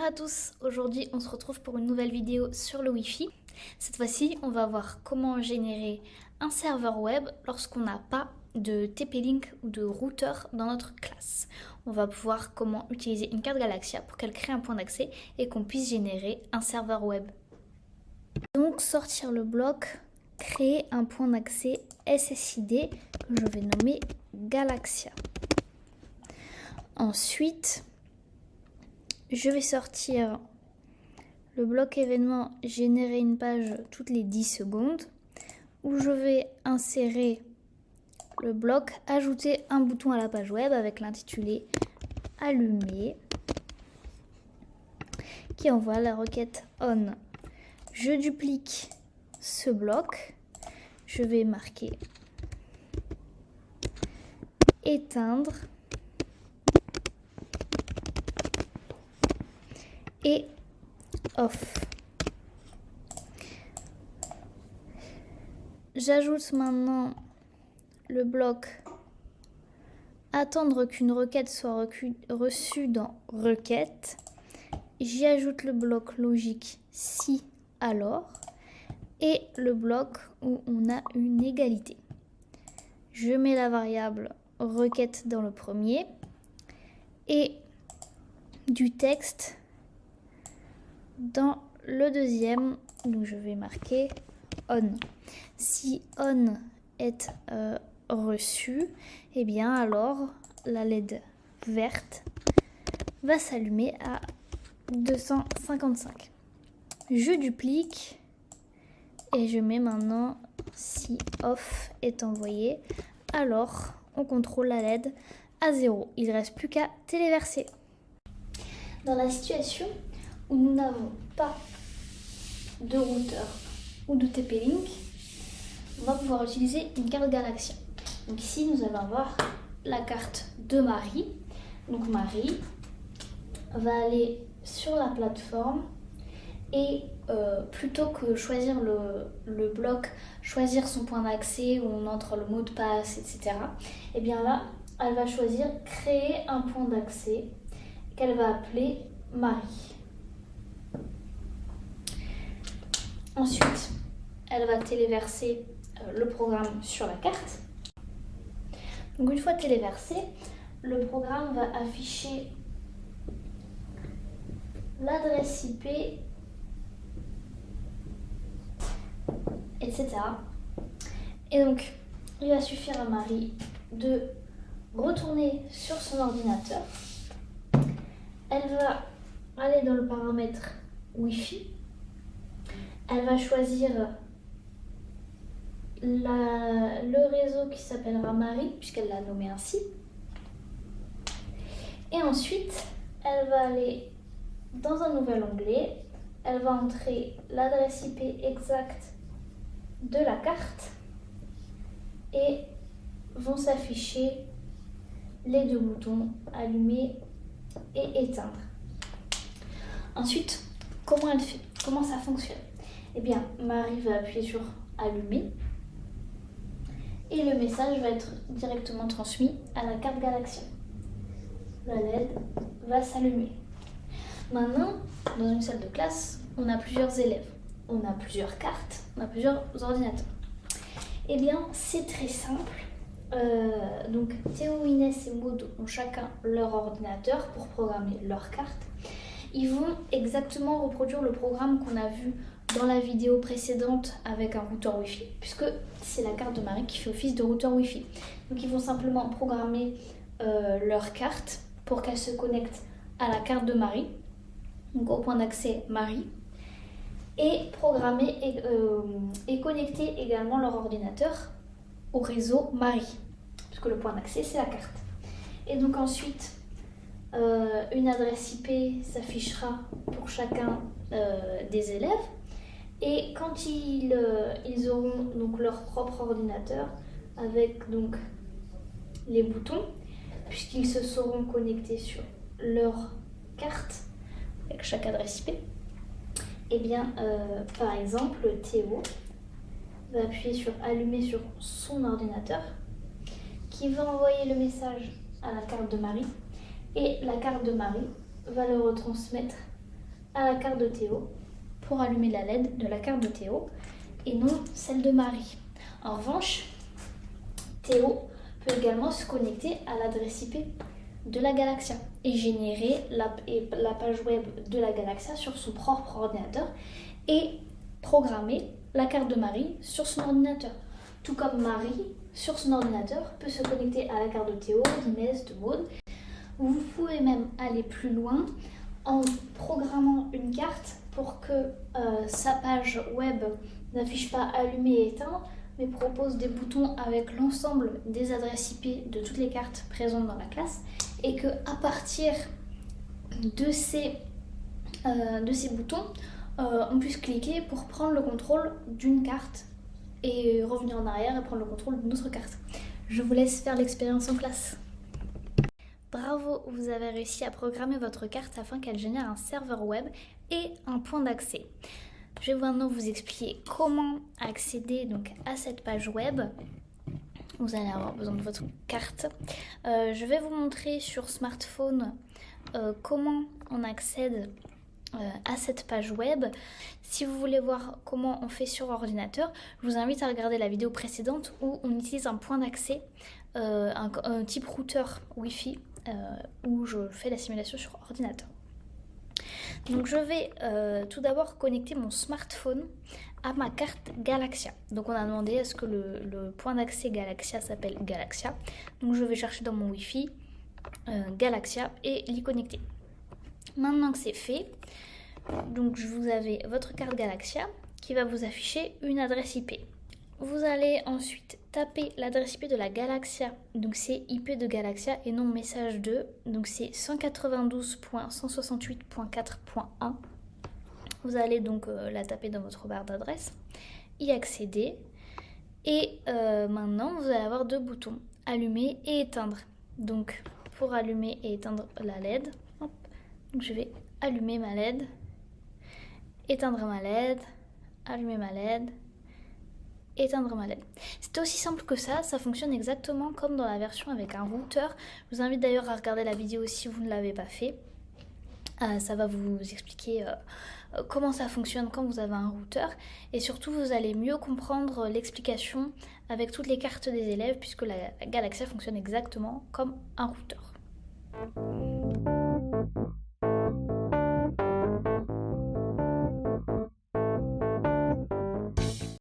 Bonjour à tous, aujourd'hui on se retrouve pour une nouvelle vidéo sur le Wi-Fi. Cette fois-ci on va voir comment générer un serveur web lorsqu'on n'a pas de TP-Link ou de routeur dans notre classe. On va voir comment utiliser une carte Galaxia pour qu'elle crée un point d'accès et qu'on puisse générer un serveur web. Donc sortir le bloc, créer un point d'accès SSID que je vais nommer Galaxia. Ensuite, je vais sortir le bloc événement générer une page toutes les 10 secondes où je vais insérer le bloc ajouter un bouton à la page web avec l'intitulé allumer qui envoie la requête on. Je duplique ce bloc, je vais marquer éteindre et off. J'ajoute maintenant le bloc attendre qu'une requête soit reçue dans requête. J'y ajoute le bloc logique si alors et le bloc où on a une égalité. Je mets la variable requête dans le premier et du texte dans le deuxième, donc je vais marquer on. Si on est reçu, et bien alors la LED verte va s'allumer à 255. Je duplique et je mets maintenant si off est envoyé, alors on contrôle la LED à 0. Il ne reste plus qu'à téléverser. Dans la situation où nous n'avons pas de routeur ou de TP-Link, on va pouvoir utiliser une carte Galaxia. Donc ici, nous allons avoir la carte de Marie. Donc Marie va aller sur la plateforme et plutôt que choisir le bloc, choisir son point d'accès où on entre le mot de passe, etc. Et bien là, elle va choisir créer un point d'accès qu'elle va appeler Marie. Ensuite, elle va téléverser le programme sur la carte. Donc une fois téléversé, le programme va afficher l'adresse IP, etc. Et donc, il va suffire à Marie de retourner sur son ordinateur. Elle va aller dans le paramètre Wi-Fi. Elle va choisir le réseau qui s'appellera Marie, puisqu'elle l'a nommé ainsi. Et ensuite, elle va aller dans un nouvel onglet. Elle va entrer l'adresse IP exacte de la carte et vont s'afficher les deux boutons allumer et éteindre. Ensuite, comment elle fait? Comment ça fonctionne? Eh bien, Marie va appuyer sur allumer et le message va être directement transmis à la carte Galaxia. La LED va s'allumer. Maintenant, dans une salle de classe, on a plusieurs élèves, on a plusieurs cartes, on a plusieurs ordinateurs. Eh bien, c'est très simple. Donc, Théo, Inès et Maud ont chacun leur ordinateur pour programmer leur carte. Ils vont exactement reproduire le programme qu'on a vu dans la vidéo précédente avec un routeur Wi-Fi, puisque c'est la carte de Marie qui fait office de routeur Wi-Fi. Donc ils vont simplement programmer leur carte pour qu'elle se connecte à la carte de Marie, donc au point d'accès Marie, et programmer et connecter également leur ordinateur au réseau Marie, puisque le point d'accès c'est la carte. Et donc ensuite, une adresse IP s'affichera pour chacun des élèves. Et quand ils auront donc leur propre ordinateur avec donc les boutons, puisqu'ils se seront connectés sur leur carte avec chaque adresse IP, et bien par exemple Théo va appuyer sur allumer sur son ordinateur qui va envoyer le message à la carte de Marie et la carte de Marie va le retransmettre à la carte de Théo pour allumer la LED de la carte de Théo et non celle de Marie. En revanche, Théo peut également se connecter à l'adresse IP de la Galaxia et générer la page web de la Galaxia sur son propre ordinateur et programmer la carte de Marie sur son ordinateur. Tout comme Marie, sur son ordinateur, peut se connecter à la carte de Théo, d'Inès, de Maud. Vous pouvez même aller plus loin en programmant une carte pour que sa page web n'affiche pas allumé et éteint, mais propose des boutons avec l'ensemble des adresses IP de toutes les cartes présentes dans la classe et que à partir de ces boutons, on puisse cliquer pour prendre le contrôle d'une carte et revenir en arrière et prendre le contrôle d'une autre carte. Je vous laisse faire l'expérience en classe. Bravo, vous avez réussi à programmer votre carte afin qu'elle génère un serveur web et un point d'accès. Je vais maintenant vous expliquer comment accéder donc à cette page web. Vous allez avoir besoin de votre carte. Je vais vous montrer sur smartphone comment on accède à cette page web. Si vous voulez voir comment on fait sur ordinateur, je vous invite à regarder la vidéo précédente où on utilise un point d'accès, un type routeur Wi-Fi, où je fais la simulation sur ordinateur. Donc je vais tout d'abord connecter mon smartphone à ma carte Galaxia. Donc on a demandé à ce que le point d'accès Galaxia s'appelle Galaxia. Donc je vais chercher dans mon Wi-Fi Galaxia et l'y connecter. Maintenant que c'est fait, donc vous avez votre carte Galaxia qui va vous afficher une adresse IP. Vous allez ensuite taper l'adresse IP de la Galaxia, donc c'est IP de Galaxia et non message 2, donc c'est 192.168.4.1. Vous allez donc la taper dans votre barre d'adresse, y accéder et maintenant vous allez avoir deux boutons, allumer et éteindre. Donc pour allumer et éteindre la LED, hop, donc je vais allumer ma LED, éteindre ma LED, allumer ma LED, éteindre ma LED. C'est aussi simple que ça fonctionne exactement comme dans la version avec un routeur. Je vous invite d'ailleurs à regarder la vidéo si vous ne l'avez pas fait. Ça va vous expliquer comment ça fonctionne quand vous avez un routeur et surtout vous allez mieux comprendre l'explication avec toutes les cartes des élèves puisque la Galaxia fonctionne exactement comme un routeur.